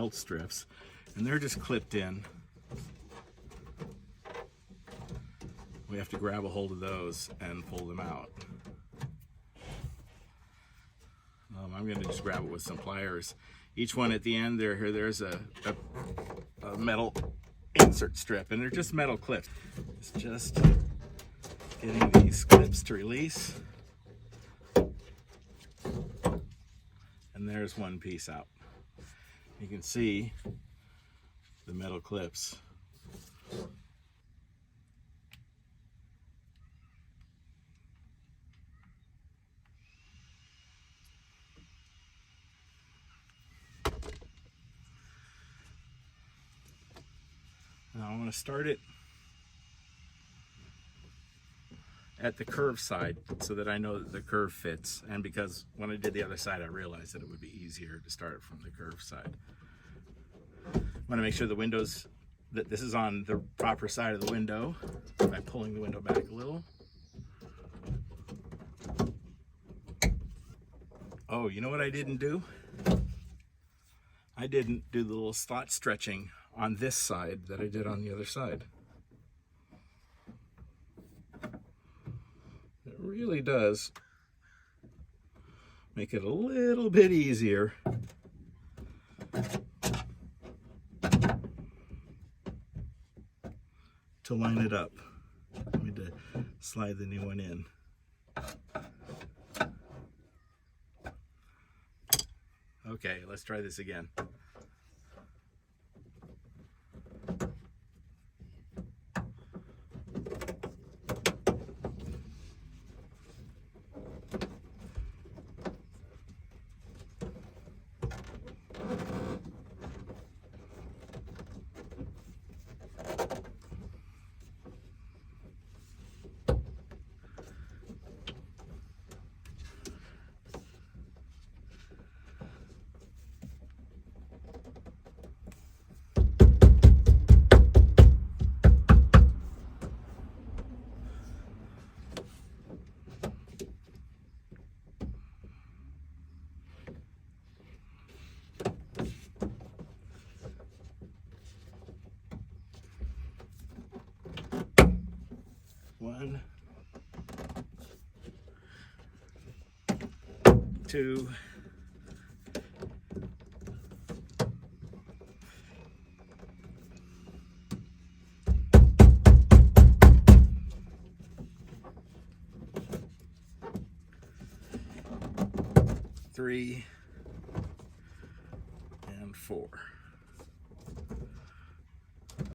belt strips, and they're just clipped in. We have to grab a hold of those and pull them out. I'm going to just grab it with some pliers. Each one at the end there's a metal insert strip, and they're just metal clips. It's just getting these clips to release. And there's one piece out. You can see the metal clips. Now I want to start it at the curve side so that I know that the curve fits, and because when I did the other side I realized that it would be easier to start from the curve side. I want to make sure the windows, that this is on the proper side of the window by pulling the window back a little. Oh, you know what I didn't do? I didn't do the little slot stretching on this side that I did on the other side. It really does make it a little bit easier to line it up. I need to slide the new one in. Okay, let's try this again. One, two, three, and four.